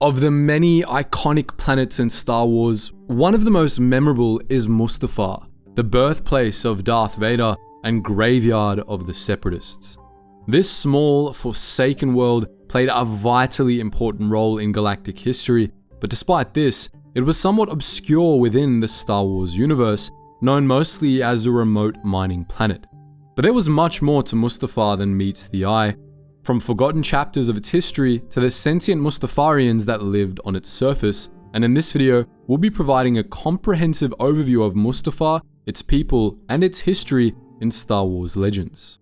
Of the many iconic planets in Star Wars, one of the most memorable is Mustafar, the birthplace of Darth Vader and graveyard of the Separatists. This small, forsaken world played a vitally important role in galactic history, but despite this, it was somewhat obscure within the Star Wars universe, known mostly as a remote mining planet. But there was much more to Mustafar than meets the eye, from forgotten chapters of its history to the sentient Mustafarians that lived on its surface, and in this video, we'll be providing a comprehensive overview of Mustafar, its people, and its history in Star Wars Legends.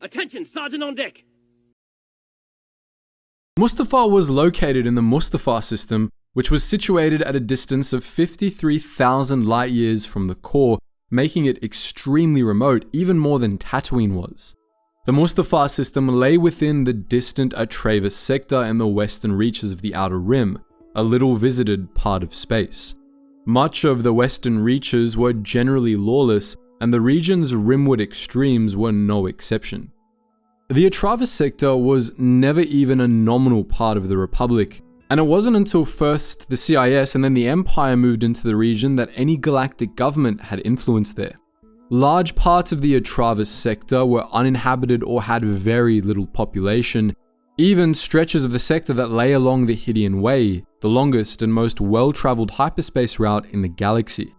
Attention, Sergeant on deck! Mustafar was located in the Mustafar system, which was situated at a distance of 53,000 light years from the core, making it extremely remote, even more than Tatooine was. The Mustafar system lay within the distant Atreus sector in the western reaches of the Outer Rim, a little visited part of space. Much of the western reaches were generally lawless, and the region's rimward extremes were no exception. The Atreus sector was never even a nominal part of the Republic, and it wasn't until first the CIS and then the Empire moved into the region that any galactic government had influence there. Large parts of the Atreus sector were uninhabited or had very little population, even stretches of the sector that lay along the Hydian Way, the longest and most well-traveled hyperspace route in the galaxy.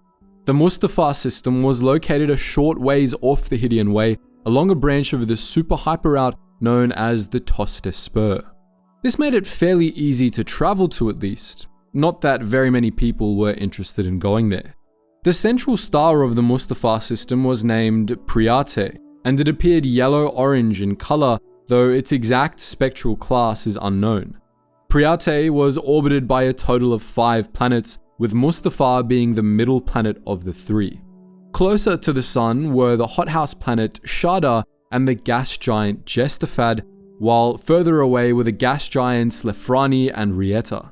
The Mustafar system was located a short ways off the Hydian Way, along a branch of the super hyper route known as the Tostes Spur. This made it fairly easy to travel to, at least, not that very many people were interested in going there. The central star of the Mustafar system was named Priate, and it appeared yellow-orange in color, though its exact spectral class is unknown. Priate was orbited by a total of 5 planets, with Mustafar being the middle planet of the 3. Closer to the sun were the hothouse planet Shada and the gas giant Jestefad, while further away were the gas giants Lefrani and Rieta.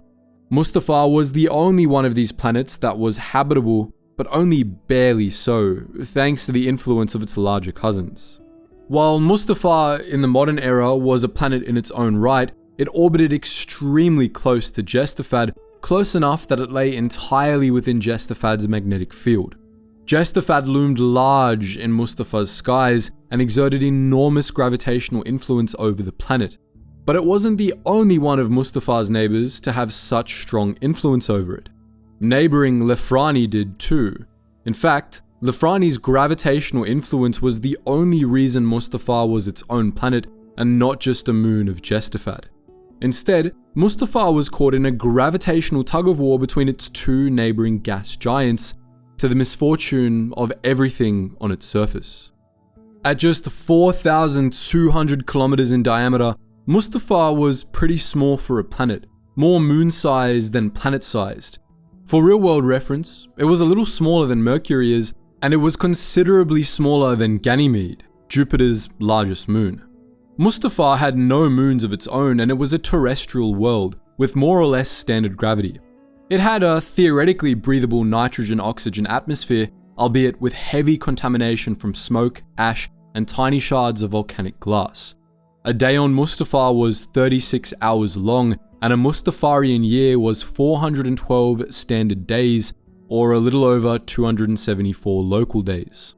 Mustafar was the only one of these planets that was habitable, but only barely so, thanks to the influence of its larger cousins. While Mustafar in the modern era was a planet in its own right, it orbited extremely close to Jestefad, close enough that it lay entirely within Jestefad's magnetic field. Jestefad loomed large in Mustafar's skies and exerted enormous gravitational influence over the planet. But it wasn't the only one of Mustafar's neighbors to have such strong influence over it. Neighboring Lefrani did too. In fact, Lefrani's gravitational influence was the only reason Mustafar was its own planet and not just a moon of Jestefad. Instead, Mustafar was caught in a gravitational tug-of-war between its 2 neighboring gas giants, to the misfortune of everything on its surface. At just 4,200 kilometers in diameter, Mustafar was pretty small for a planet, more moon-sized than planet-sized. For real-world reference, it was a little smaller than Mercury is, and it was considerably smaller than Ganymede, Jupiter's largest moon. Mustafar had no moons of its own, and it was a terrestrial world, with more or less standard gravity. It had a theoretically breathable nitrogen-oxygen atmosphere, albeit with heavy contamination from smoke, ash, and tiny shards of volcanic glass. A day on Mustafar was 36 hours long, and a Mustafarian year was 412 standard days, or a little over 274 local days.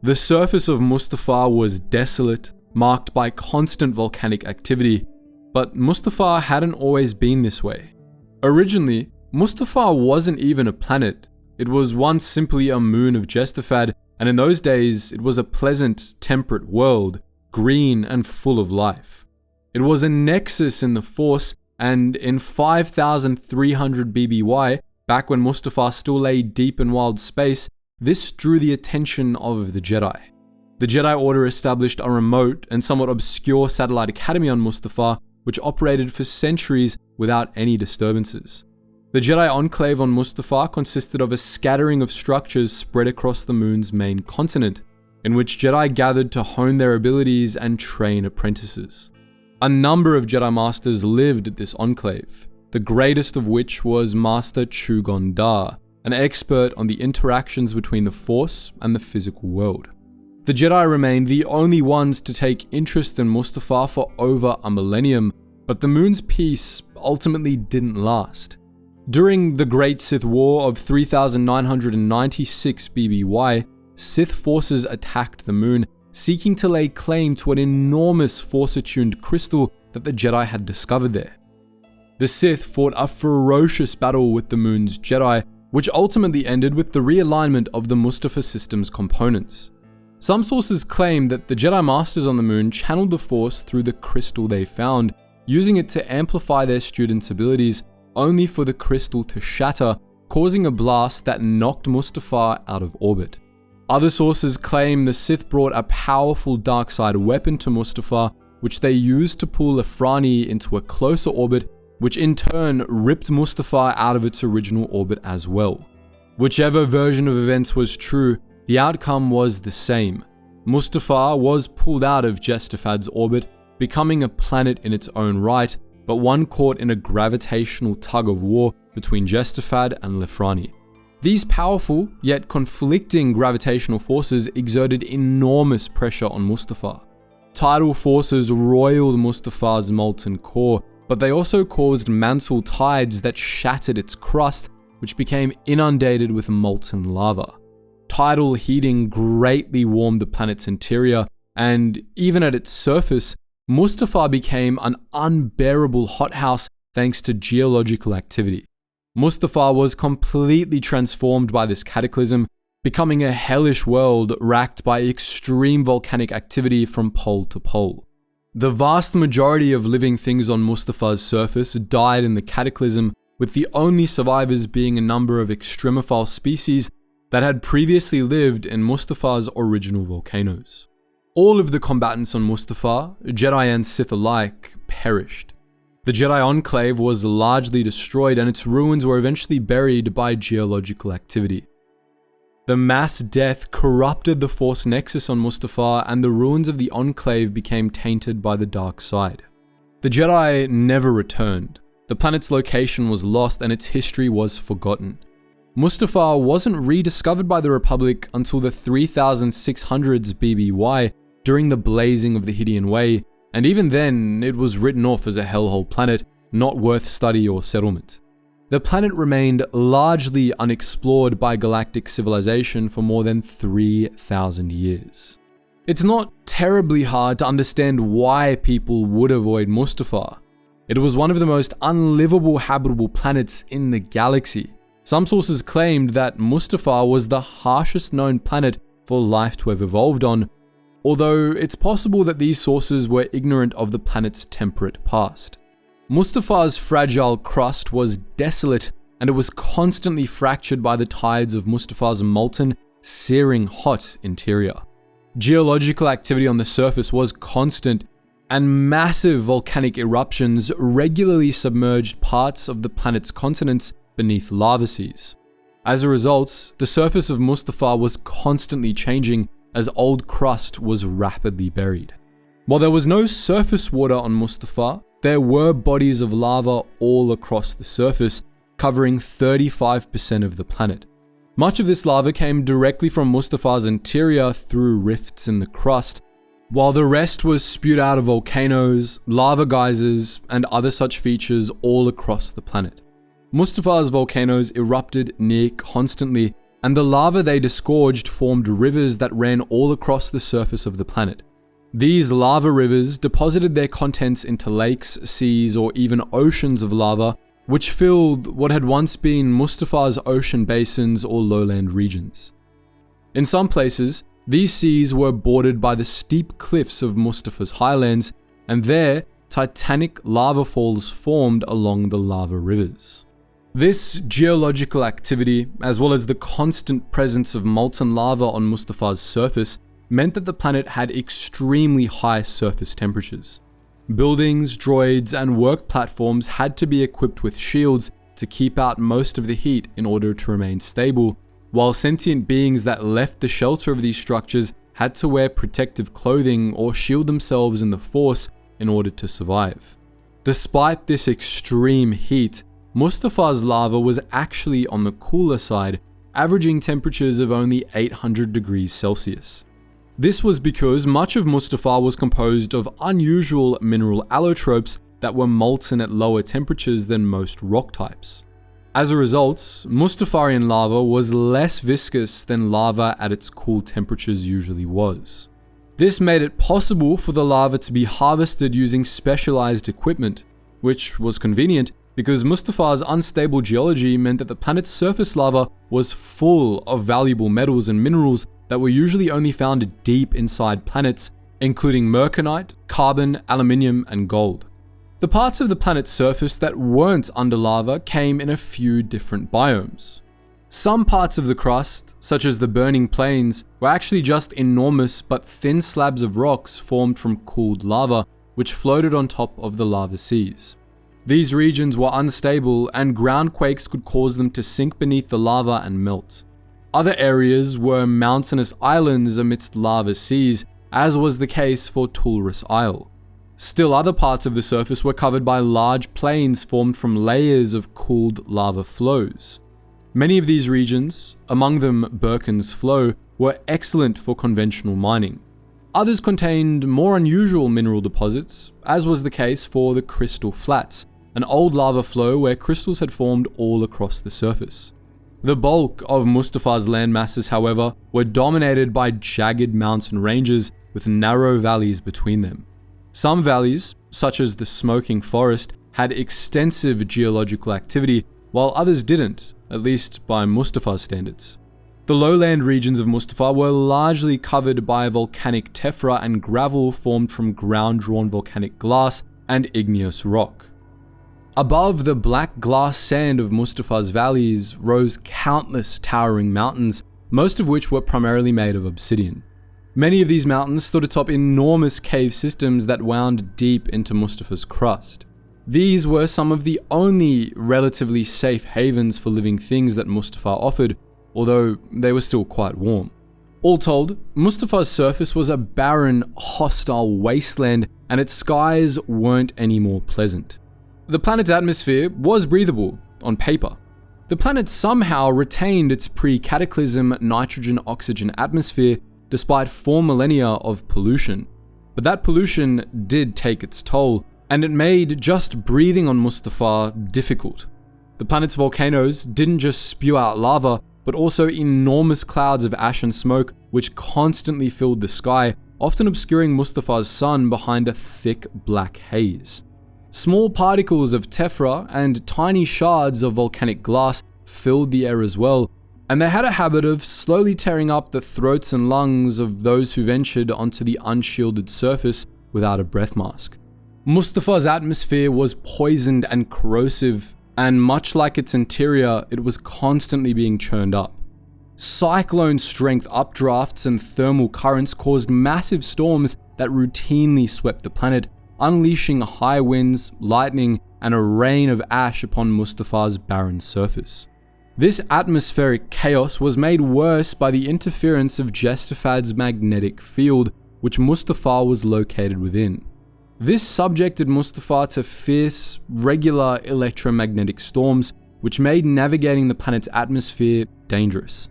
The surface of Mustafar was desolate, marked by constant volcanic activity, but Mustafar hadn't always been this way. Originally, Mustafar wasn't even a planet. It was once simply a moon of Jestefad, and in those days, it was a pleasant, temperate world, green and full of life. It was a nexus in the Force, and in 5,300 BBY, back when Mustafar still lay deep in wild space, this drew the attention of the Jedi. The Jedi Order established a remote and somewhat obscure satellite academy on Mustafar, which operated for centuries without any disturbances. The Jedi Enclave on Mustafar consisted of a scattering of structures spread across the moon's main continent, in which Jedi gathered to hone their abilities and train apprentices. A number of Jedi Masters lived at this enclave, the greatest of which was Master Chu Gondar, an expert on the interactions between the Force and the physical world. The Jedi remained the only ones to take interest in Mustafar for over a millennium, but the moon's peace ultimately didn't last. During the Great Sith War of 3996 BBY, Sith forces attacked the moon, seeking to lay claim to an enormous Force-attuned crystal that the Jedi had discovered there. The Sith fought a ferocious battle with the moon's Jedi, which ultimately ended with the realignment of the Mustafar system's components. Some sources claim that the Jedi Masters on the moon channeled the Force through the crystal they found, using it to amplify their students' abilities, only for the crystal to shatter, causing a blast that knocked Mustafar out of orbit. Other sources claim the Sith brought a powerful dark side weapon to Mustafar, which they used to pull Lefrani into a closer orbit, which in turn ripped Mustafar out of its original orbit as well. Whichever version of events was true, the outcome was the same. Mustafar was pulled out of Jestafad's orbit, becoming a planet in its own right, but one caught in a gravitational tug of war between Jestafad and Lefrani. These powerful, yet conflicting gravitational forces exerted enormous pressure on Mustafar. Tidal forces roiled Mustafar's molten core, but they also caused mantle tides that shattered its crust, which became inundated with molten lava. Tidal heating greatly warmed the planet's interior, and even at its surface, Mustafar became an unbearable hothouse thanks to geological activity. Mustafar was completely transformed by this cataclysm, becoming a hellish world racked by extreme volcanic activity from pole to pole. The vast majority of living things on Mustafar's surface died in the cataclysm, with the only survivors being a number of extremophile species that had previously lived in Mustafar's original volcanoes. All of the combatants on Mustafar, Jedi and Sith alike, perished. The Jedi Enclave was largely destroyed, and its ruins were eventually buried by geological activity. The mass death corrupted the Force Nexus on Mustafar, and the ruins of the Enclave became tainted by the dark side. The Jedi never returned. The planet's location was lost, and its history was forgotten. Mustafar wasn't rediscovered by the Republic until the 3600s BBY during the blazing of the Hydian Way, and even then, it was written off as a hellhole planet, not worth study or settlement. The planet remained largely unexplored by galactic civilization for more than 3,000 years. It's not terribly hard to understand why people would avoid Mustafar. It was one of the most unlivable habitable planets in the galaxy. Some sources claimed that Mustafar was the harshest known planet for life to have evolved on, although it's possible that these sources were ignorant of the planet's temperate past. Mustafar's fragile crust was desolate, and it was constantly fractured by the tides of Mustafar's molten, searing hot interior. Geological activity on the surface was constant, and massive volcanic eruptions regularly submerged parts of the planet's continents beneath lava seas. As a result, the surface of Mustafar was constantly changing as old crust was rapidly buried. While there was no surface water on Mustafar, there were bodies of lava all across the surface, covering 35% of the planet. Much of this lava came directly from Mustafar's interior through rifts in the crust, while the rest was spewed out of volcanoes, lava geysers, and other such features all across the planet. Mustafar's volcanoes erupted near constantly, and the lava they disgorged formed rivers that ran all across the surface of the planet. These lava rivers deposited their contents into lakes, seas, or even oceans of lava, which filled what had once been Mustafar's ocean basins or lowland regions. In some places, these seas were bordered by the steep cliffs of Mustafar's highlands, and there, titanic lava falls formed along the lava rivers. This geological activity, as well as the constant presence of molten lava on Mustafar's surface, meant that the planet had extremely high surface temperatures. Buildings, droids, and work platforms had to be equipped with shields to keep out most of the heat in order to remain stable, while sentient beings that left the shelter of these structures had to wear protective clothing or shield themselves in the Force in order to survive. Despite this extreme heat, Mustafa's lava was actually on the cooler side, averaging temperatures of only 800 degrees Celsius. This was because much of Mustafa was composed of unusual mineral allotropes that were molten at lower temperatures than most rock types. As a result, Mustafarian lava was less viscous than lava at its cool temperatures usually was. This made it possible for the lava to be harvested using specialized equipment, which was convenient because Mustafa's unstable geology meant that the planet's surface lava was full of valuable metals and minerals that were usually only found deep inside planets, including merconite, carbon, aluminium, and gold. The parts of the planet's surface that weren't under lava came in a few different biomes. Some parts of the crust, such as the burning plains, were actually just enormous but thin slabs of rocks formed from cooled lava, which floated on top of the lava seas. These regions were unstable, and ground quakes could cause them to sink beneath the lava and melt. Other areas were mountainous islands amidst lava seas, as was the case for Tulris Isle. Still other parts of the surface were covered by large plains formed from layers of cooled lava flows. Many of these regions, among them Birken's Flow, were excellent for conventional mining. Others contained more unusual mineral deposits, as was the case for the Crystal Flats, an old lava flow where crystals had formed all across the surface. The bulk of Mustafa's landmasses, however, were dominated by jagged mountain ranges with narrow valleys between them. Some valleys, such as the Smoking Forest, had extensive geological activity, while others didn't, at least by Mustafa's standards. The lowland regions of Mustafa were largely covered by volcanic tephra and gravel formed from ground-drawn volcanic glass and igneous rock. Above the black glass sand of Mustafa's valleys rose countless towering mountains, most of which were primarily made of obsidian. Many of these mountains stood atop enormous cave systems that wound deep into Mustafa's crust. These were some of the only relatively safe havens for living things that Mustafa offered, although they were still quite warm. All told, Mustafa's surface was a barren, hostile wasteland, and its skies weren't any more pleasant. The planet's atmosphere was breathable, on paper. The planet somehow retained its pre-cataclysm nitrogen-oxygen atmosphere despite 4 millennia of pollution. But that pollution did take its toll, and it made just breathing on Mustafa difficult. The planet's volcanoes didn't just spew out lava, but also enormous clouds of ash and smoke which constantly filled the sky, often obscuring Mustafa's sun behind a thick black haze. Small particles of tephra and tiny shards of volcanic glass filled the air as well, and they had a habit of slowly tearing up the throats and lungs of those who ventured onto the unshielded surface without a breath mask. Mustafa's atmosphere was poisoned and corrosive, and much like its interior, it was constantly being churned up. Cyclone-strength updrafts and thermal currents caused massive storms that routinely swept the planet, unleashing high winds, lightning, and a rain of ash upon Mustafa's barren surface. This atmospheric chaos was made worse by the interference of Jestefad's magnetic field, which Mustafa was located within. This subjected Mustafa to fierce, regular electromagnetic storms, which made navigating the planet's atmosphere dangerous.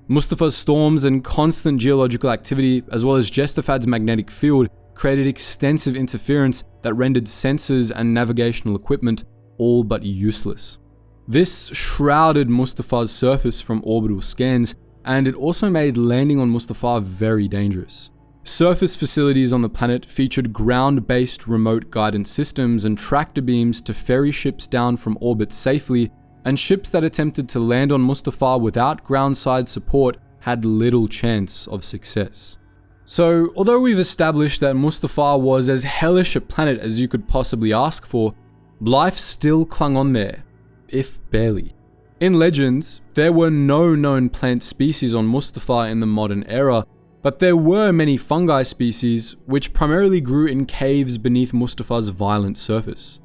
Mustafa's storms and constant geological activity, as well as Jestefad's magnetic field, created extensive interference that rendered sensors and navigational equipment all but useless. This shrouded Mustafa's surface from orbital scans, and it also made landing on Mustafa very dangerous. Surface facilities on the planet featured ground-based remote guidance systems and tractor beams to ferry ships down from orbit safely, and ships that attempted to land on Mustafa without ground-side support had little chance of success. So, although we've established that Mustafa was as hellish a planet as you could possibly ask for, life still clung on there, if barely. In legends, there were no known plant species on Mustafa in the modern era, but there were many fungi species which primarily grew in caves beneath Mustafa's violent surface.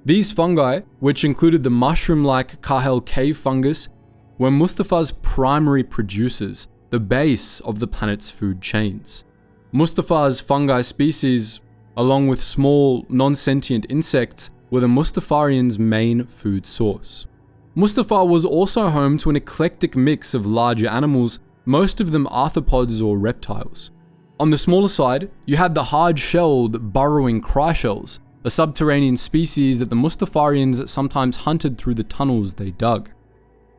These fungi, which included the mushroom-like Kahel cave fungus, were Mustafa's primary producers, the base of the planet's food chains. Mustafa's fungi species, along with small, non-sentient insects, were the Mustafarians' main food source. Mustafar was also home to an eclectic mix of larger animals, most of them arthropods or reptiles. On the smaller side, you had the hard-shelled, burrowing cry-shells, a subterranean species that the Mustafarians sometimes hunted through the tunnels they dug.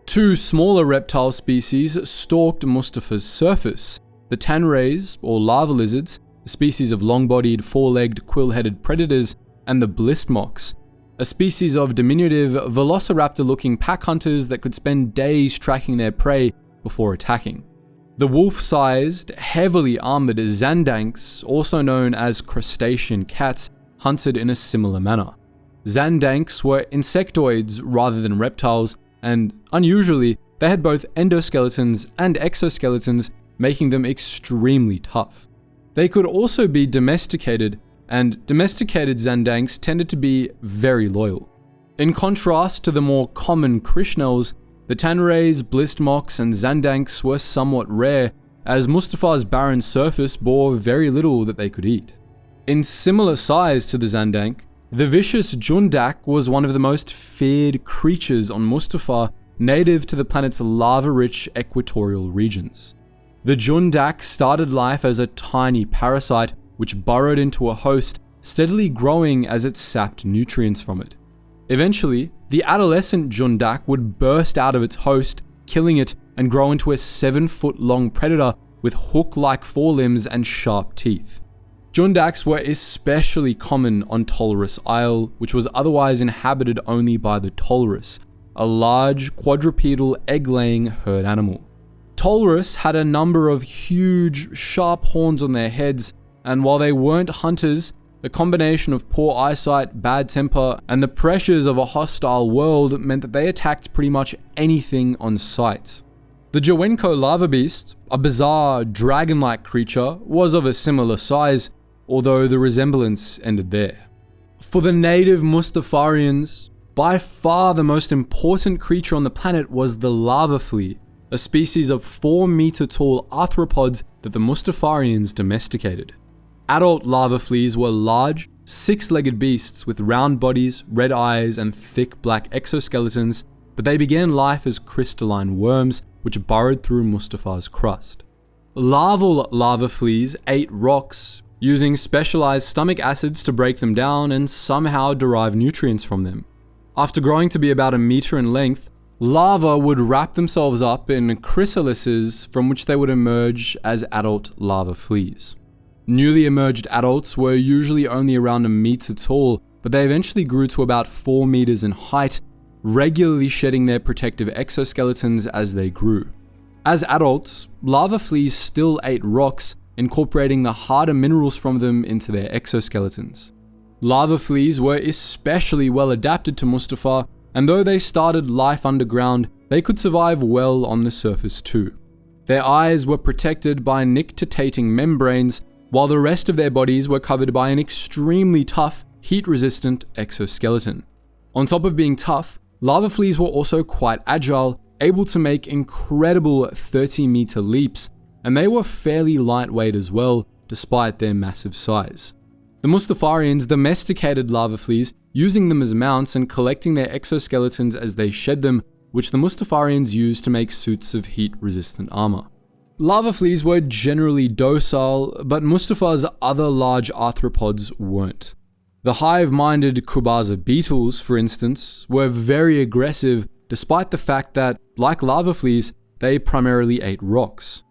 Two smaller reptile species stalked Mustafa's surface, the tanrays, or lava lizards, a species of long-bodied, four-legged, quill-headed predators, and the blistmox, a species of diminutive, velociraptor-looking pack hunters that could spend days tracking their prey before attacking. The wolf-sized, heavily armored Zandanks, also known as crustacean cats, hunted in a similar manner. Zandanks were insectoids rather than reptiles, and unusually, they had both endoskeletons and exoskeletons, making them extremely tough. They could also be domesticated, and domesticated Zandanks tended to be very loyal. In contrast to the more common Krishnels, the Tanrays, Blistmox, and Zandanks were somewhat rare, as Mustafar's barren surface bore very little that they could eat. In similar size to the Zandank, the vicious Jundak was one of the most feared creatures on Mustafar, native to the planet's lava-rich equatorial regions. The Jundak started life as a tiny parasite which burrowed into a host, steadily growing as it sapped nutrients from it. Eventually, the adolescent Jundak would burst out of its host, killing it, and grow into a 7-foot-long predator with hook-like forelimbs and sharp teeth. Jundaks were especially common on Tolrus Isle, which was otherwise inhabited only by the Tolrus, a large quadrupedal egg-laying herd animal. Tolrus had a number of huge, sharp horns on their heads, and while they weren't hunters, the combination of poor eyesight, bad temper, and the pressures of a hostile world meant that they attacked pretty much anything on sight. The Jowenko lava beast, a bizarre, dragon-like creature, was of a similar size, although the resemblance ended there. For the native Mustafarians, by far the most important creature on the planet was the lava flea, a species of 4-meter-tall arthropods that the Mustafarians domesticated. Adult lava fleas were large, 6-legged beasts with round bodies, red eyes, and thick black exoskeletons, but they began life as crystalline worms which burrowed through Mustafar's crust. Larval lava fleas ate rocks, using specialized stomach acids to break them down and somehow derive nutrients from them. After growing to be about 1 meter in length, larvae would wrap themselves up in chrysalises from which they would emerge as adult lava fleas. Newly emerged adults were usually only around 1 meter tall, but they eventually grew to about 4 meters in height, regularly shedding their protective exoskeletons as they grew. As adults, lava fleas still ate rocks, incorporating the harder minerals from them into their exoskeletons. Lava fleas were especially well adapted to Mustafar, and though they started life underground, they could survive well on the surface too. Their eyes were protected by nictitating membranes, while the rest of their bodies were covered by an extremely tough, heat-resistant exoskeleton. On top of being tough, lava fleas were also quite agile, able to make incredible 30-meter leaps, and they were fairly lightweight as well, despite their massive size. The Mustafarians domesticated lava fleas, using them as mounts and collecting their exoskeletons as they shed them, which the Mustafarians used to make suits of heat-resistant armor. Lava fleas were generally docile, but Mustafar's other large arthropods weren't. The hive-minded Kubaza beetles, for instance, were very aggressive despite the fact that, like lava fleas, they primarily ate rocks.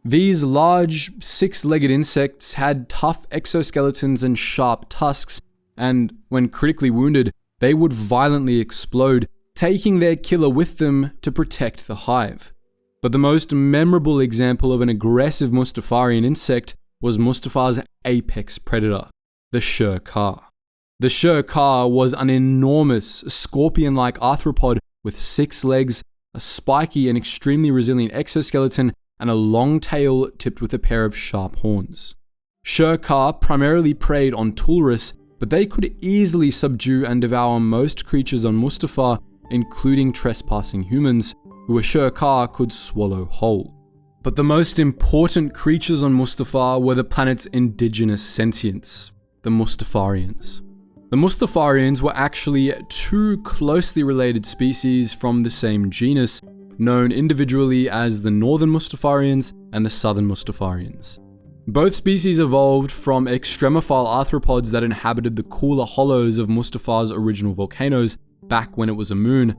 These large, 6-legged insects had tough exoskeletons and sharp tusks, and when critically wounded, they would violently explode, taking their killer with them to protect the hive. But the most memorable example of an aggressive Mustafarian insect was Mustafar's apex predator, the Shirkar. The Shirkar was an enormous, scorpion-like arthropod with 6 legs, a spiky and extremely resilient exoskeleton, and a long tail tipped with a pair of sharp horns. Shirkar primarily preyed on Tolrus, but they could easily subdue and devour most creatures on Mustafar, including trespassing humans, who a Shirkar could swallow whole. But the most important creatures on Mustafar were the planet's indigenous sentients, the Mustafarians. The Mustafarians were actually two closely related species from the same genus, known individually as the Northern Mustafarians and the Southern Mustafarians. Both species evolved from extremophile arthropods that inhabited the cooler hollows of Mustafa's original volcanoes back when it was a moon,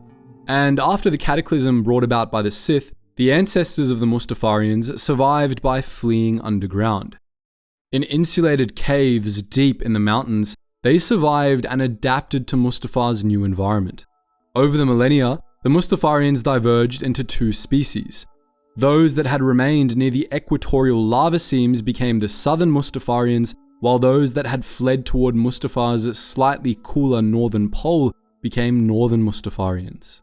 and after the cataclysm brought about by the Sith, the ancestors of the Mustafarians survived by fleeing underground. In insulated caves deep in the mountains, they survived and adapted to Mustafa's new environment. Over the millennia, the Mustafarians diverged into two species. Those that had remained near the equatorial lava seams became the Southern Mustafarians, while those that had fled toward Mustafa's slightly cooler northern pole became Northern Mustafarians.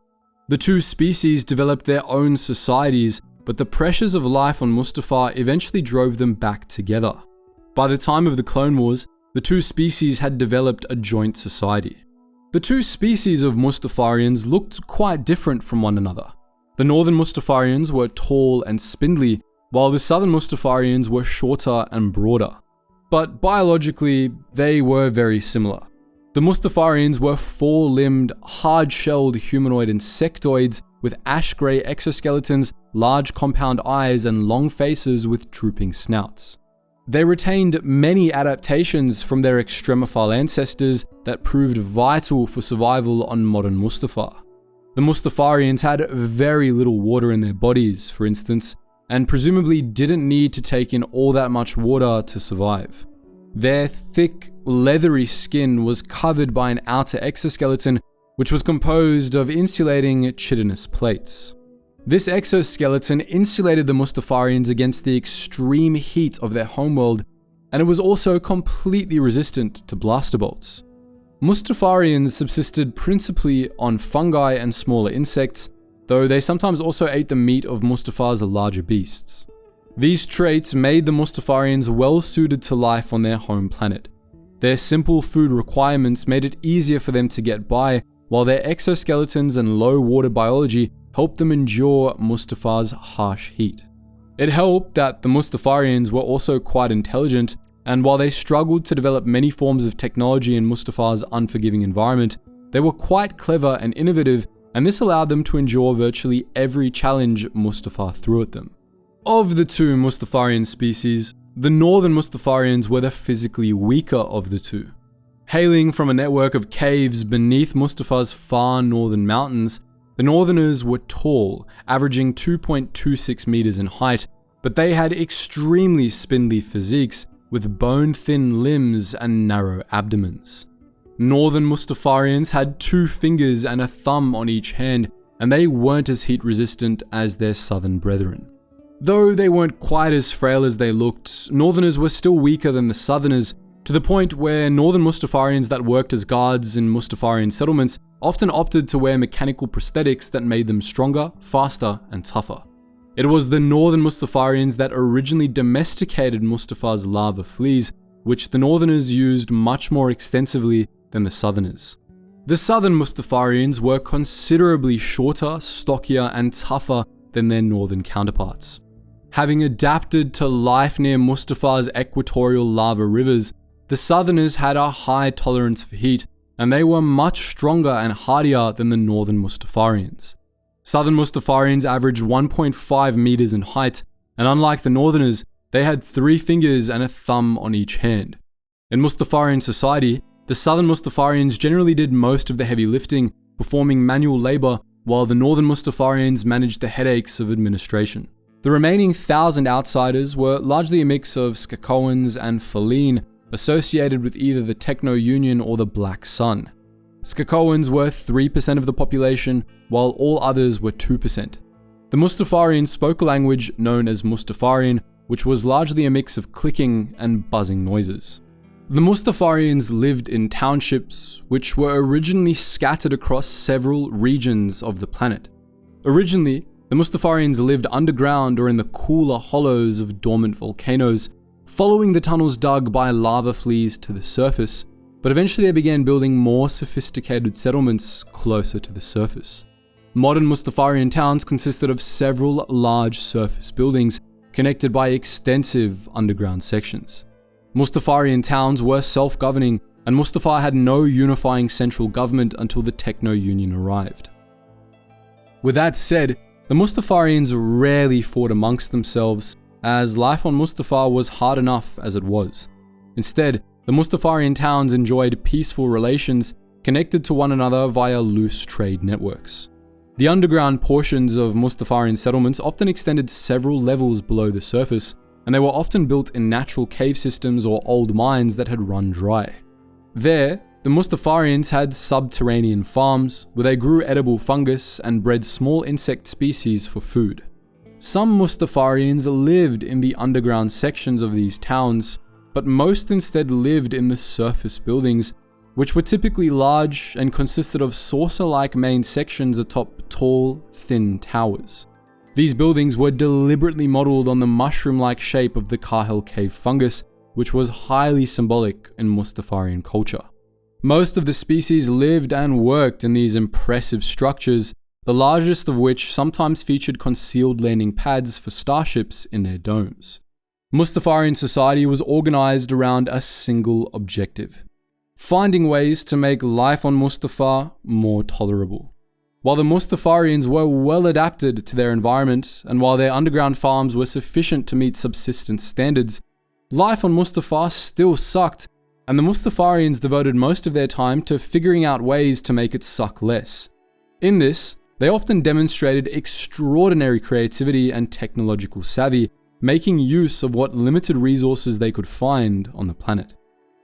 The two species developed their own societies, but the pressures of life on Mustafar eventually drove them back together. By the time of the Clone Wars, the two species had developed a joint society. The two species of Mustafarians looked quite different from one another. The Northern Mustafarians were tall and spindly, while the Southern Mustafarians were shorter and broader. But biologically, they were very similar. The Mustafarians were four-limbed, hard-shelled humanoid insectoids with ash-grey exoskeletons, large compound eyes, and long faces with drooping snouts. They retained many adaptations from their extremophile ancestors that proved vital for survival on modern Mustafar. The Mustafarians had very little water in their bodies, for instance, and presumably didn't need to take in all that much water to survive. Their thick, leathery skin was covered by an outer exoskeleton, which was composed of insulating chitinous plates. This exoskeleton insulated the Mustafarians against the extreme heat of their homeworld, and it was also completely resistant to blaster bolts. Mustafarians subsisted principally on fungi and smaller insects, though they sometimes also ate the meat of Mustafar's larger beasts. These traits made the Mustafarians well suited to life on their home planet. Their simple food requirements made it easier for them to get by, while their exoskeletons and low water biology helped them endure Mustafar's harsh heat. It helped that the Mustafarians were also quite intelligent, and while they struggled to develop many forms of technology in Mustafar's unforgiving environment, they were quite clever and innovative, and this allowed them to endure virtually every challenge Mustafar threw at them. Of the two Mustafarian species, the Northern Mustafarians were the physically weaker of the two. Hailing from a network of caves beneath Mustafar's far northern mountains, the Northerners were tall, averaging 2.26 meters in height, but they had extremely spindly physiques with bone-thin limbs and narrow abdomens. Northern Mustafarians had 2 fingers and a thumb on each hand, and they weren't as heat-resistant as their southern brethren. Though they weren't quite as frail as they looked, Northerners were still weaker than the Southerners, to the point where Northern Mustafarians that worked as guards in Mustafarian settlements often opted to wear mechanical prosthetics that made them stronger, faster, and tougher. It was the Northern Mustafarians that originally domesticated Mustafar's lava fleas, which the Northerners used much more extensively than the Southerners. The Southern Mustafarians were considerably shorter, stockier, and tougher than their Northern counterparts. Having adapted to life near Mustafar's equatorial lava rivers, the Southerners had a high tolerance for heat, and they were much stronger and hardier than the Northern Mustafarians. Southern Mustafarians averaged 1.5 meters in height, and unlike the Northerners, they had 3 fingers and a thumb on each hand. In Mustafarian society, the Southern Mustafarians generally did most of the heavy lifting, performing manual labor, while the Northern Mustafarians managed the headaches of administration. The remaining 1,000 outsiders were largely a mix of Skakoans and Faline, associated with either the Techno-Union or the Black Sun. Skakoans were 3% of the population, while all others were 2%. The Mustafarians spoke a language known as Mustafarian, which was largely a mix of clicking and buzzing noises. The Mustafarians lived in townships, which were originally scattered across several regions of the planet. Originally, the Mustafarians lived underground or in the cooler hollows of dormant volcanoes, following the tunnels dug by lava fleas to the surface, but eventually they began building more sophisticated settlements closer to the surface. Modern Mustafarian towns consisted of several large surface buildings connected by extensive underground sections. Mustafarian towns were self-governing, and Mustafar had no unifying central government until the Techno Union arrived. With that said, the Mustafarians rarely fought amongst themselves, as life on Mustafar was hard enough as it was. Instead, the Mustafarian towns enjoyed peaceful relations connected to one another via loose trade networks. The underground portions of Mustafarian settlements often extended several levels below the surface, and they were often built in natural cave systems or old mines that had run dry. There, the Mustafarians had subterranean farms where they grew edible fungus and bred small insect species for food. Some Mustafarians lived in the underground sections of these towns, but most instead lived in the surface buildings, which were typically large and consisted of saucer-like main sections atop tall, thin towers. These buildings were deliberately modeled on the mushroom-like shape of the Kahel cave fungus, which was highly symbolic in Mustafarian culture. Most of the species lived and worked in these impressive structures, the largest of which sometimes featured concealed landing pads for starships in their domes. Mustafarian society was organized around a single objective: finding ways to make life on Mustafar more tolerable. While the Mustafarians were well adapted to their environment, and while their underground farms were sufficient to meet subsistence standards, life on Mustafar still sucked, and the Mustafarians devoted most of their time to figuring out ways to make it suck less. In this, they often demonstrated extraordinary creativity and technological savvy, making use of what limited resources they could find on the planet.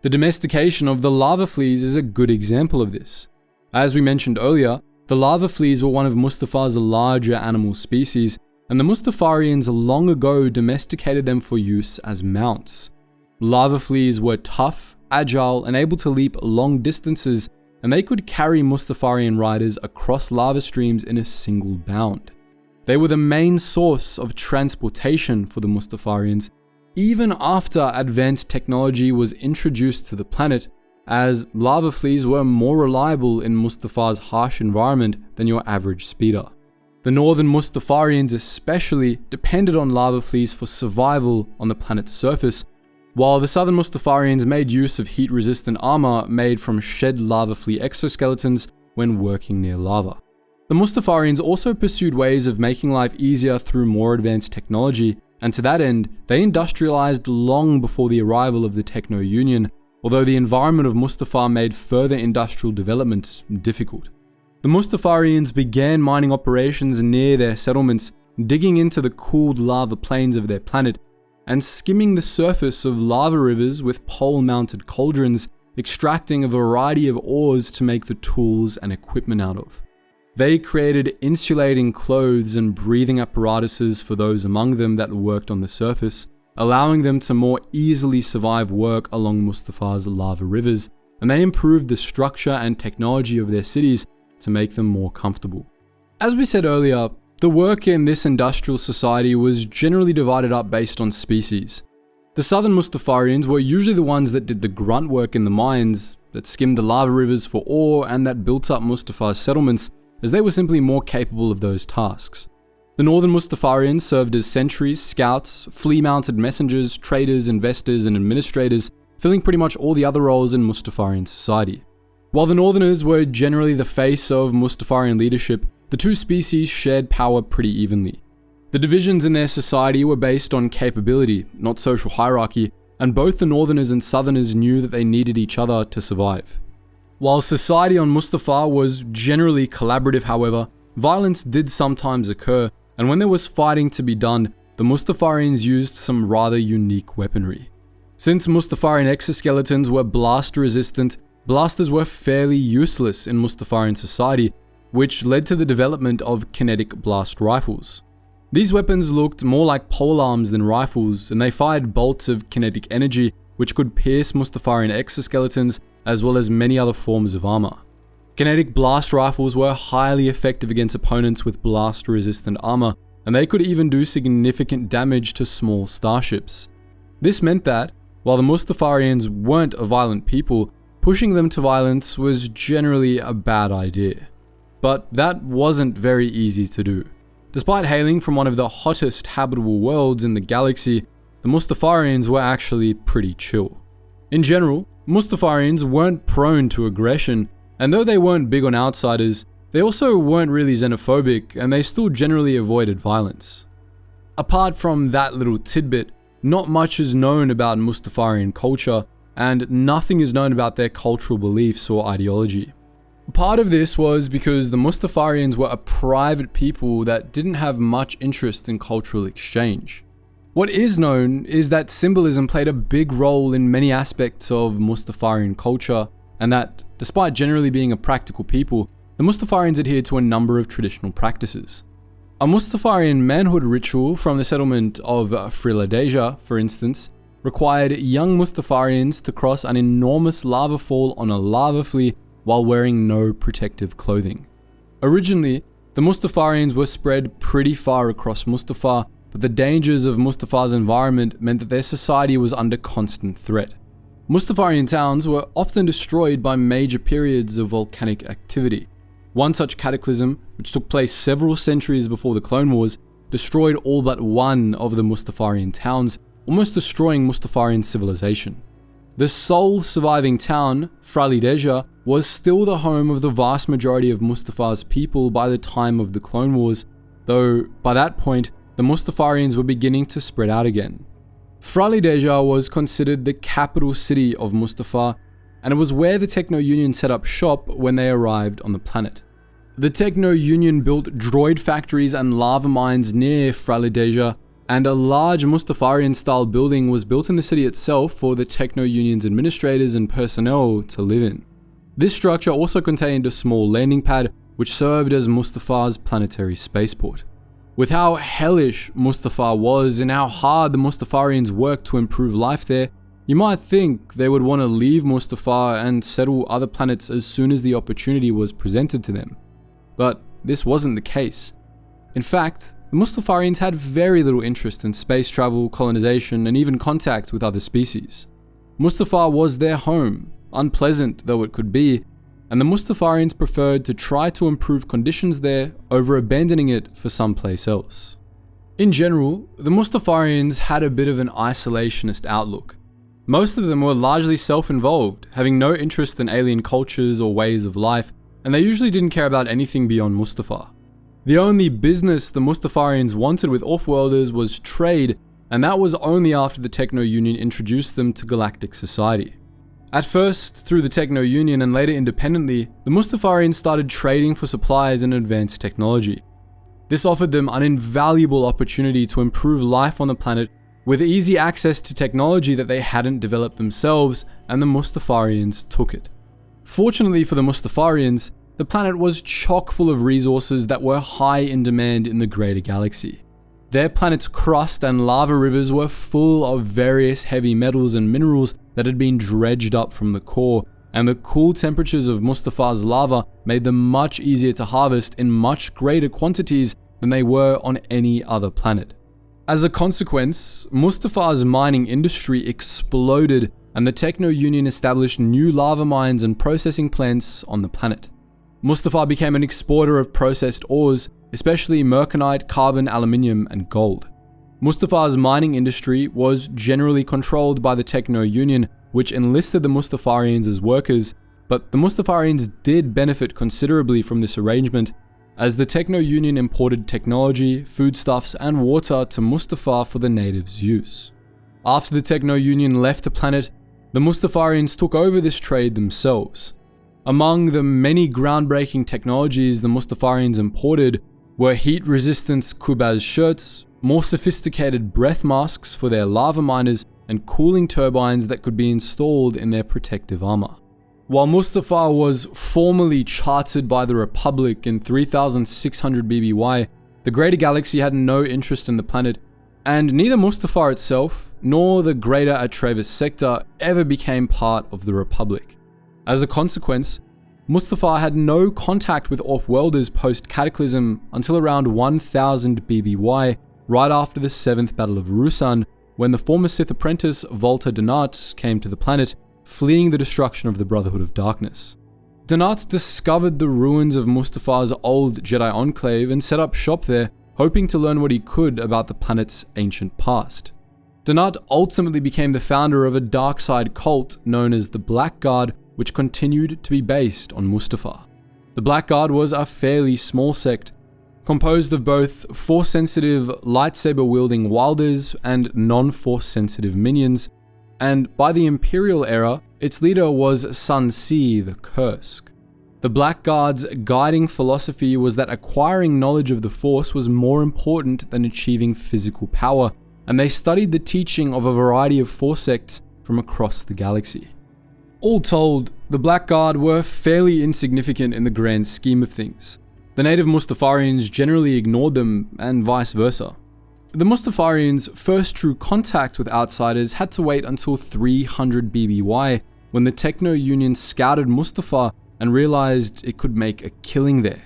The domestication of the lava fleas is a good example of this. As we mentioned earlier, the lava fleas were one of Mustafar's larger animal species, and the Mustafarians long ago domesticated them for use as mounts. Lava fleas were tough, agile, and able to leap long distances, and they could carry Mustafarian riders across lava streams in a single bound. They were the main source of transportation for the Mustafarians, even after advanced technology was introduced to the planet, as lava fleas were more reliable in Mustafar's harsh environment than your average speeder. The northern Mustafarians especially depended on lava fleas for survival on the planet's surface, while the southern Mustafarians made use of heat-resistant armor made from shed lava flea exoskeletons when working near lava. The Mustafarians also pursued ways of making life easier through more advanced technology, and to that end, they industrialized long before the arrival of the Techno Union, although the environment of Mustafar made further industrial development difficult. The Mustafarians began mining operations near their settlements, digging into the cooled lava plains of their planet, and skimming the surface of lava rivers with pole-mounted cauldrons, extracting a variety of ores to make the tools and equipment out of. They created insulating clothes and breathing apparatuses for those among them that worked on the surface, allowing them to more easily survive work along Mustafar's lava rivers, and they improved the structure and technology of their cities to make them more comfortable. As we said earlier, the work in this industrial society was generally divided up based on species. The southern Mustafarians were usually the ones that did the grunt work in the mines, that skimmed the lava rivers for ore, and that built up Mustafar's settlements, as they were simply more capable of those tasks. The northern Mustafarians served as sentries, scouts, flea-mounted messengers, traders, investors, and administrators, filling pretty much all the other roles in Mustafarian society. While the northerners were generally the face of Mustafarian leadership, the two species shared power pretty evenly. The divisions in their society were based on capability, not social hierarchy, and both the northerners and southerners knew that they needed each other to survive. While society on Mustafar was generally collaborative, however, violence did sometimes occur, and when there was fighting to be done, the Mustafarians used some rather unique weaponry. Since Mustafarian exoskeletons were blast resistant, blasters were fairly useless in Mustafarian society, which led to the development of kinetic blast rifles. These weapons looked more like polearms than rifles, and they fired bolts of kinetic energy which could pierce Mustafarian exoskeletons as well as many other forms of armor. Kinetic blast rifles were highly effective against opponents with blast-resistant armor, and they could even do significant damage to small starships. This meant that, while the Mustafarians weren't a violent people, pushing them to violence was generally a bad idea. But that wasn't very easy to do. Despite hailing from one of the hottest habitable worlds in the galaxy, the Mustafarians were actually pretty chill. In general, Mustafarians weren't prone to aggression, and though they weren't big on outsiders, they also weren't really xenophobic, and they still generally avoided violence. Apart from that little tidbit, not much is known about Mustafarian culture, and nothing is known about their cultural beliefs or ideology. Part of this was because the Mustafarians were a private people that didn't have much interest in cultural exchange. What is known is that symbolism played a big role in many aspects of Mustafarian culture, and that, despite generally being a practical people, the Mustafarians adhered to a number of traditional practices. A Mustafarian manhood ritual from the settlement of Friladeja, for instance, required young Mustafarians to cross an enormous lava fall on a lava flea while wearing no protective clothing. Originally, the Mustafarians were spread pretty far across Mustafar, but the dangers of Mustafar's environment meant that their society was under constant threat. Mustafarian towns were often destroyed by major periods of volcanic activity. One such cataclysm, which took place several centuries before the Clone Wars, destroyed all but one of the Mustafarian towns, almost destroying Mustafarian civilization. The sole surviving town, Fralideja, was still the home of the vast majority of Mustafar's people by the time of the Clone Wars, though by that point, the Mustafarians were beginning to spread out again. Fralideja was considered the capital city of Mustafar, and it was where the Techno Union set up shop when they arrived on the planet. The Techno Union built droid factories and lava mines near Fralideja, and a large Mustafarian-style building was built in the city itself for the Techno Union's administrators and personnel to live in. This structure also contained a small landing pad, which served as Mustafar's planetary spaceport. With how hellish Mustafar was and how hard the Mustafarians worked to improve life there, you might think they would want to leave Mustafar and settle other planets as soon as the opportunity was presented to them. But this wasn't the case. In fact, the Mustafarians had very little interest in space travel, colonization, and even contact with other species. Mustafar was their home, unpleasant though it could be, and the Mustafarians preferred to try to improve conditions there over abandoning it for someplace else. In general, the Mustafarians had a bit of an isolationist outlook. Most of them were largely self-involved, having no interest in alien cultures or ways of life, and they usually didn't care about anything beyond Mustafar. The only business the Mustafarians wanted with Offworlders was trade, and that was only after the Techno Union introduced them to galactic society. At first, through the Techno Union and later independently, the Mustafarians started trading for supplies and advanced technology. This offered them an invaluable opportunity to improve life on the planet with easy access to technology that they hadn't developed themselves, and the Mustafarians took it. Fortunately for the Mustafarians, the planet was chock full of resources that were high in demand in the greater galaxy. Their planet's crust and lava rivers were full of various heavy metals and minerals that had been dredged up from the core, and the cool temperatures of Mustafar's lava made them much easier to harvest in much greater quantities than they were on any other planet. As a consequence, Mustafar's mining industry exploded, and the Techno Union established new lava mines and processing plants on the planet. Mustafar became an exporter of processed ores, especially mercanite, carbon, aluminium, and gold. Mustafar's mining industry was generally controlled by the Techno Union, which enlisted the Mustafarians as workers, but the Mustafarians did benefit considerably from this arrangement, as the Techno Union imported technology, foodstuffs, and water to Mustafar for the natives' use. After the Techno Union left the planet, the Mustafarians took over this trade themselves. Among the many groundbreaking technologies the Mustafarians imported were heat-resistant Kubaz shirts, more sophisticated breath masks for their lava miners, and cooling turbines that could be installed in their protective armor. While Mustafar was formally chartered by the Republic in 3600 BBY, the Greater Galaxy had no interest in the planet, and neither Mustafar itself nor the Greater Atrevis sector ever became part of the Republic. As a consequence, Mustafar had no contact with Offworlders post-Cataclysm until around 1000 BBY, right after the 7th Battle of Ruusan, when the former Sith apprentice Volta Donat came to the planet, fleeing the destruction of the Brotherhood of Darkness. Donat discovered the ruins of Mustafar's old Jedi Enclave and set up shop there, hoping to learn what he could about the planet's ancient past. Donut ultimately became the founder of a dark side cult known as the Black Guard, which continued to be based on Mustafar. The Black Guard was a fairly small sect, composed of both Force-sensitive, lightsaber-wielding Wilders and non-Force-sensitive minions, and by the Imperial era, its leader was Sun Ce the Kursk. The Black Guard's guiding philosophy was that acquiring knowledge of the Force was more important than achieving physical power, and they studied the teaching of a variety of Force sects from across the galaxy. All told, the Black Guard were fairly insignificant in the grand scheme of things. The native Mustafarians generally ignored them, and vice versa. The Mustafarians' first true contact with outsiders had to wait until 300 BBY, when the Techno Union scouted Mustafar and realized it could make a killing there.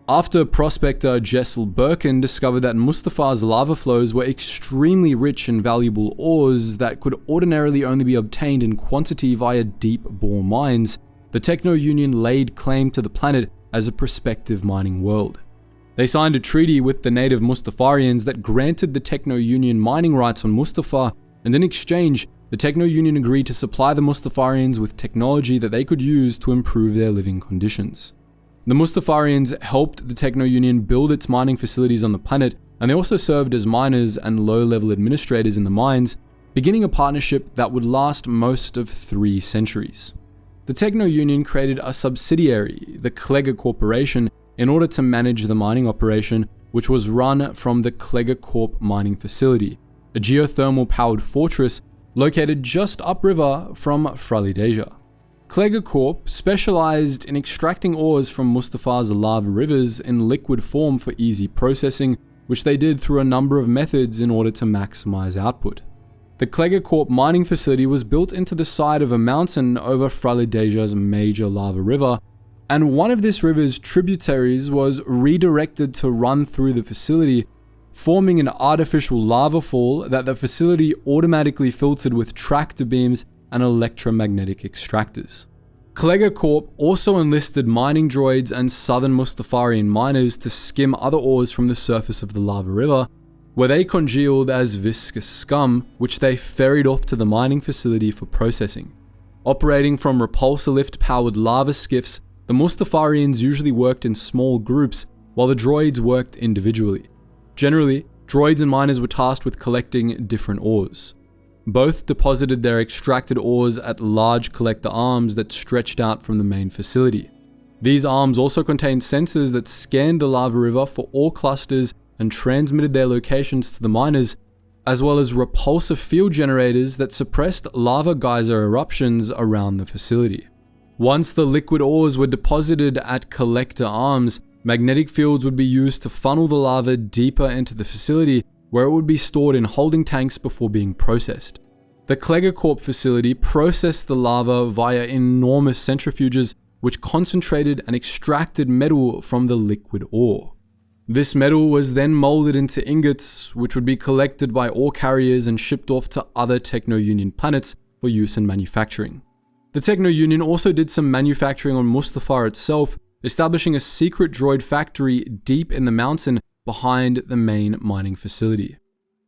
After prospector Jessel Birkin discovered that Mustafar's lava flows were extremely rich in valuable ores that could ordinarily only be obtained in quantity via deep-bore mines, the Techno Union laid claim to the planet as a prospective mining world. They signed a treaty with the native Mustafarians that granted the Techno Union mining rights on Mustafar, and in exchange, the Techno Union agreed to supply the Mustafarians with technology that they could use to improve their living conditions. The Mustafarians helped the Techno Union build its mining facilities on the planet, and they also served as miners and low-level administrators in the mines, beginning a partnership that would last most of 3 centuries. The Techno Union created a subsidiary, the Klega Corporation, in order to manage the mining operation, which was run from the Klega Corp mining facility, a geothermal-powered fortress located just upriver from Fralidasia. Klega Corp specialized in extracting ores from Mustafar's lava rivers in liquid form for easy processing, which they did through a number of methods in order to maximize output. The Klega Corp mining facility was built into the side of a mountain over Fralidasia's major lava river, and one of this river's tributaries was redirected to run through the facility, forming an artificial lava fall that the facility automatically filtered with tractor beams and electromagnetic extractors. Klega Corp also enlisted mining droids and southern Mustafarian miners to skim other ores from the surface of the lava river, where they congealed as viscous scum, which they ferried off to the mining facility for processing. Operating from repulsor lift-powered lava skiffs, the Mustafarians usually worked in small groups, while the droids worked individually. Generally, droids and miners were tasked with collecting different ores. Both deposited their extracted ores at large collector arms that stretched out from the main facility. These arms also contained sensors that scanned the lava river for ore clusters and transmitted their locations to the miners, as well as repulsor field generators that suppressed lava geyser eruptions around the facility. Once the liquid ores were deposited at collector arms, magnetic fields would be used to funnel the lava deeper into the facility, where it would be stored in holding tanks before being processed. The Klega Corp facility processed the lava via enormous centrifuges, which concentrated and extracted metal from the liquid ore. This metal was then molded into ingots, which would be collected by ore carriers and shipped off to other Techno Union planets for use in manufacturing. The Techno Union also did some manufacturing on Mustafar itself, establishing a secret droid factory deep in the mountain behind the main mining facility.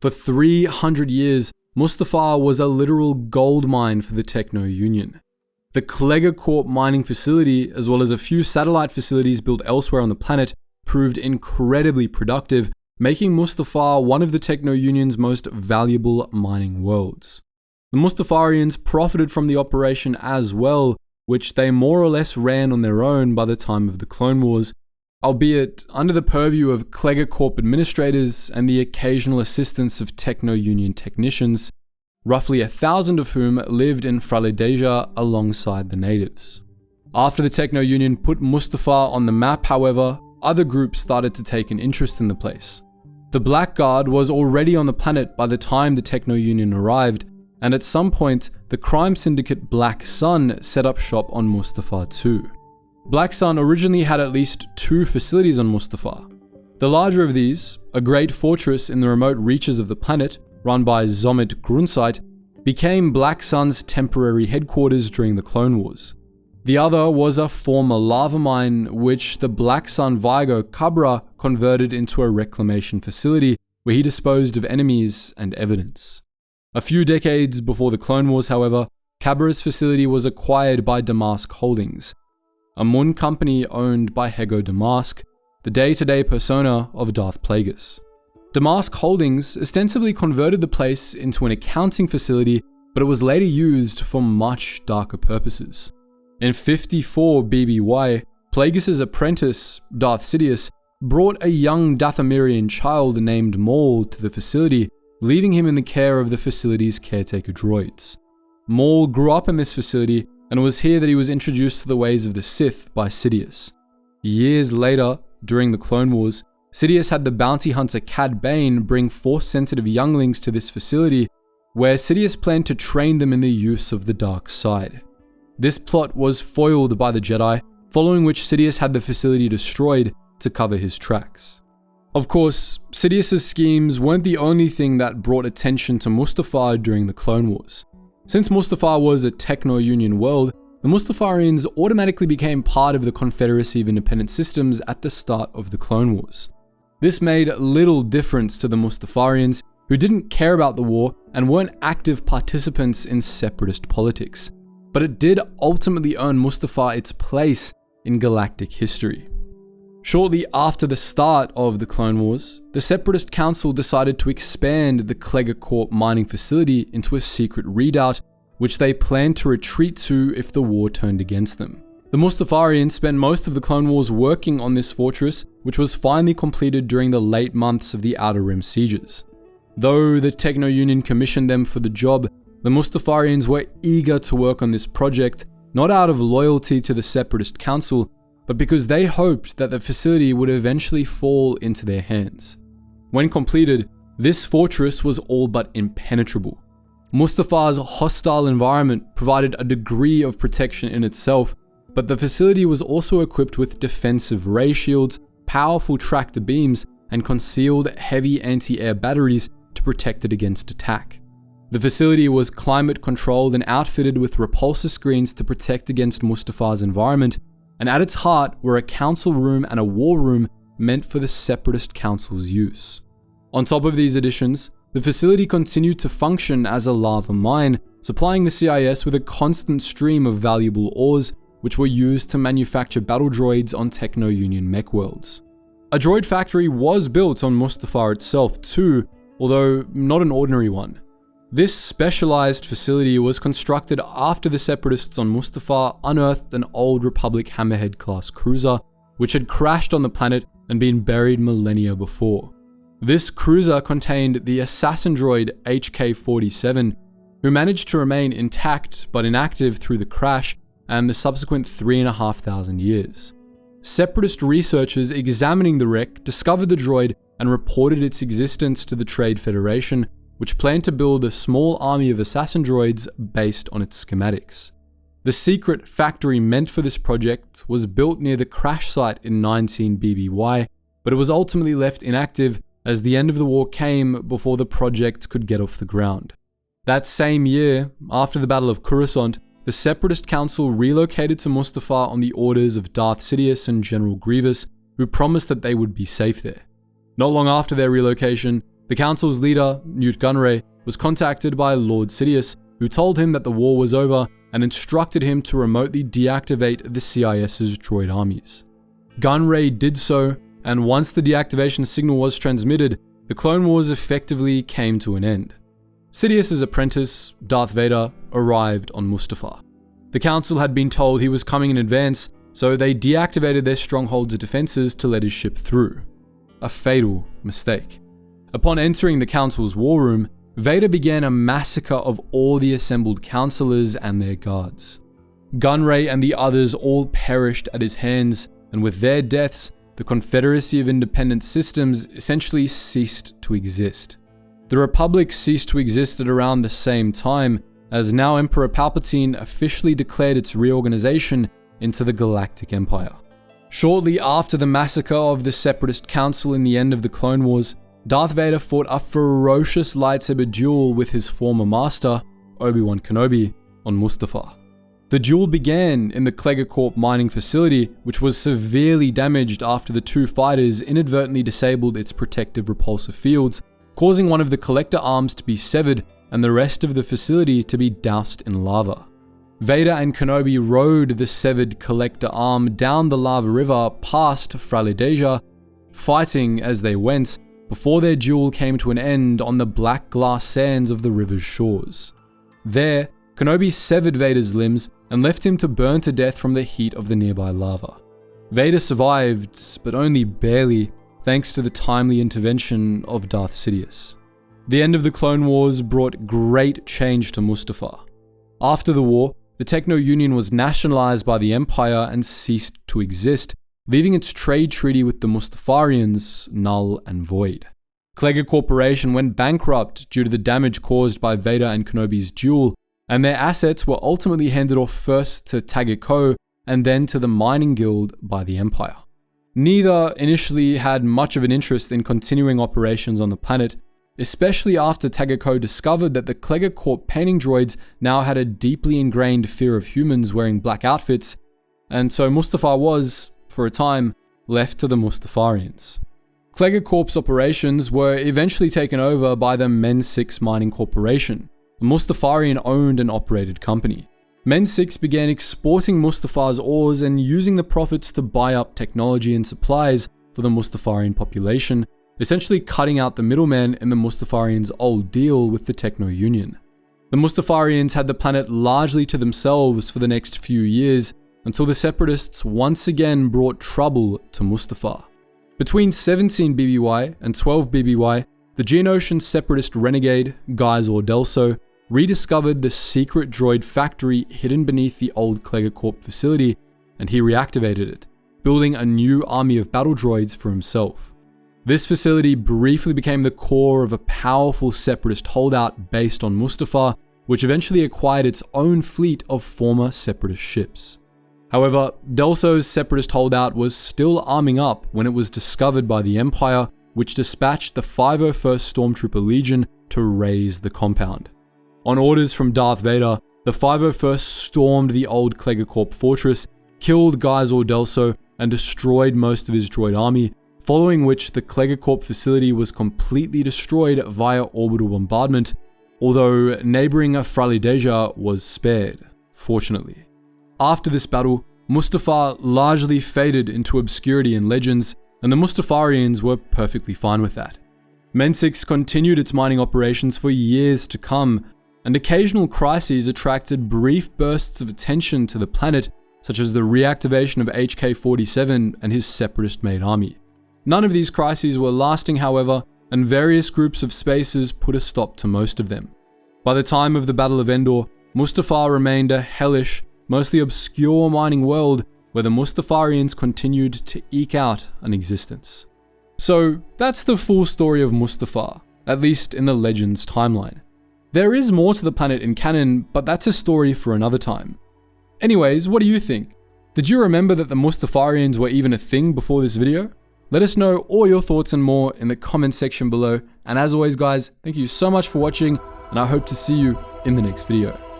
For 300 years, Mustafar was a literal gold mine for the Techno Union. The Klega Corp mining facility, as well as a few satellite facilities built elsewhere on the planet, proved incredibly productive, making Mustafar one of the Techno Union's most valuable mining worlds. The Mustafarians profited from the operation as well, which they more or less ran on their own by the time of the Clone Wars, albeit under the purview of Klega Corp administrators and the occasional assistance of Techno Union technicians, roughly 1,000 of whom lived in Fralidasia alongside the natives. After the Techno Union put Mustafar on the map, however, other groups started to take an interest in the place. The Black Guard was already on the planet by the time the Techno Union arrived, and at some point, the crime syndicate Black Sun set up shop on Mustafar too. Black Sun originally had at least 2 facilities on Mustafar. The larger of these, a great fortress in the remote reaches of the planet, run by Zomit Grunsight, became Black Sun's temporary headquarters during the Clone Wars. The other was a former lava mine, which the Black Sun Vigo Cabra converted into a reclamation facility where he disposed of enemies and evidence. A few decades before the Clone Wars, however, Cabira's facility was acquired by Damask Holdings, a Mun company owned by Hego Damask, the day-to-day persona of Darth Plagueis. Damask Holdings ostensibly converted the place into an accounting facility, but it was later used for much darker purposes. In 54 BBY, Plagueis' apprentice, Darth Sidious, brought a young Dathomirian child named Maul to the facility, leaving him in the care of the facility's caretaker droids. Maul grew up in this facility, and it was here that he was introduced to the ways of the Sith by Sidious. Years later, during the Clone Wars, Sidious had the bounty hunter Cad Bane bring Force-sensitive younglings to this facility, where Sidious planned to train them in the use of the dark side. This plot was foiled by the Jedi, following which Sidious had the facility destroyed to cover his tracks. Of course, Sidious's schemes weren't the only thing that brought attention to Mustafar during the Clone Wars. Since Mustafar was a Techno-Union world, the Mustafarians automatically became part of the Confederacy of Independent Systems at the start of the Clone Wars. This made little difference to the Mustafarians, who didn't care about the war and weren't active participants in separatist politics, but it did ultimately earn Mustafar its place in galactic history. Shortly after the start of the Clone Wars, the Separatist Council decided to expand the Klega Corp mining facility into a secret redoubt, which they planned to retreat to if the war turned against them. The Mustafarians spent most of the Clone Wars working on this fortress, which was finally completed during the late months of the Outer Rim sieges. Though the Techno-Union commissioned them for the job, the Mustafarians were eager to work on this project, not out of loyalty to the Separatist Council, but because they hoped that the facility would eventually fall into their hands. When completed, this fortress was all but impenetrable. Mustafar's hostile environment provided a degree of protection in itself, but the facility was also equipped with defensive ray shields, powerful tractor beams, and concealed heavy anti-air batteries to protect it against attack. The facility was climate controlled and outfitted with repulsor screens to protect against Mustafar's environment, and at its heart were a council room and a war room meant for the Separatist Council's use. On top of these additions, the facility continued to function as a lava mine, supplying the CIS with a constant stream of valuable ores, which were used to manufacture battle droids on Techno-Union mech worlds. A droid factory was built on Mustafar itself too, although not an ordinary one. This specialized facility was constructed after the Separatists on Mustafar unearthed an old Republic Hammerhead-class cruiser, which had crashed on the planet and been buried millennia before. This cruiser contained the assassin droid HK-47, who managed to remain intact but inactive through the crash and the subsequent 3,500 years. Separatist researchers examining the wreck discovered the droid and reported its existence to the Trade Federation, which planned to build a small army of assassin droids based on its schematics. The secret factory meant for this project was built near the crash site in 19 BBY, but it was ultimately left inactive as the end of the war came before the project could get off the ground. That same year, after the Battle of Coruscant, the Separatist Council relocated to Mustafar on the orders of Darth Sidious and General Grievous, who promised that they would be safe there. Not long after their relocation, the Council's leader, Nute Gunray, was contacted by Lord Sidious, who told him that the war was over and instructed him to remotely deactivate the CIS's droid armies. Gunray did so, and once the deactivation signal was transmitted, the Clone Wars effectively came to an end. Sidious's apprentice, Darth Vader, arrived on Mustafar. The Council had been told he was coming in advance, so they deactivated their stronghold's defenses to let his ship through. A fatal mistake. Upon entering the Council's war room, Vader began a massacre of all the assembled councillors and their guards. Gunray and the others all perished at his hands, and with their deaths, the Confederacy of Independent Systems essentially ceased to exist. The Republic ceased to exist at around the same time, as now Emperor Palpatine officially declared its reorganization into the Galactic Empire. Shortly after the massacre of the Separatist Council in the end of the Clone Wars, Darth Vader fought a ferocious lightsaber duel with his former master, Obi-Wan Kenobi, on Mustafar. The duel began in the Klega Corp mining facility, which was severely damaged after the two fighters inadvertently disabled its protective repulsor fields, causing one of the collector arms to be severed and the rest of the facility to be doused in lava. Vader and Kenobi rode the severed collector arm down the lava river past Fralideja, fighting as they went, before their duel came to an end on the black glass sands of the river's shores. There, Kenobi severed Vader's limbs and left him to burn to death from the heat of the nearby lava. Vader survived, but only barely, thanks to the timely intervention of Darth Sidious. The end of the Clone Wars brought great change to Mustafar. After the war, the Techno Union was nationalized by the Empire and ceased to exist, leaving its trade treaty with the Mustafarians null and void. Klega Corporation went bankrupt due to the damage caused by Vader and Kenobi's duel, and their assets were ultimately handed off first to Taggart Co. and then to the Mining Guild by the Empire. Neither initially had much of an interest in continuing operations on the planet, especially after Taggart Co. discovered that the Klega Corp painting droids now had a deeply ingrained fear of humans wearing black outfits, and so Mustafar was, for a time, left to the Mustafarians. Klega Corp's operations were eventually taken over by the Men 6 Mining Corporation, a Mustafarian-owned and operated company. Men 6 began exporting Mustafar's ores and using the profits to buy up technology and supplies for the Mustafarian population, essentially cutting out the middleman in the Mustafarians' old deal with the Techno Union. The Mustafarians had the planet largely to themselves for the next few years, until the Separatists once again brought trouble to Mustafar. Between 17 BBY and 12 BBY, the Geonosian Separatist renegade, Guy Zordelso, rediscovered the secret droid factory hidden beneath the old Klega Corp facility, and he reactivated it, building a new army of battle droids for himself. This facility briefly became the core of a powerful Separatist holdout based on Mustafar, which eventually acquired its own fleet of former Separatist ships. However, Delso's Separatist holdout was still arming up when it was discovered by the Empire, which dispatched the 501st Stormtrooper Legion to raise the compound. On orders from Darth Vader, the 501st stormed the old Klega Corp fortress, killed Guy Zordelso, and destroyed most of his droid army, following which the Klega Corp facility was completely destroyed via orbital bombardment, although neighboring Fralideja was spared, fortunately. After this battle, Mustafar largely faded into obscurity in legends, and the Mustafarians were perfectly fine with that. Men 6 continued its mining operations for years to come, and occasional crises attracted brief bursts of attention to the planet, such as the reactivation of HK-47 and his Separatist-made army. None of these crises were lasting, however, and various groups of spacers put a stop to most of them. By the time of the Battle of Endor, Mustafar remained a hellish, mostly obscure mining world where the Mustafarians continued to eke out an existence. So that's the full story of Mustafar, at least in the Legends timeline. There is more to the planet in canon, but that's a story for another time. Anyways, what do you think? Did you remember that the Mustafarians were even a thing before this video? Let us know all your thoughts and more in the comment section below, and as always guys, thank you so much for watching, and I hope to see you in the next video.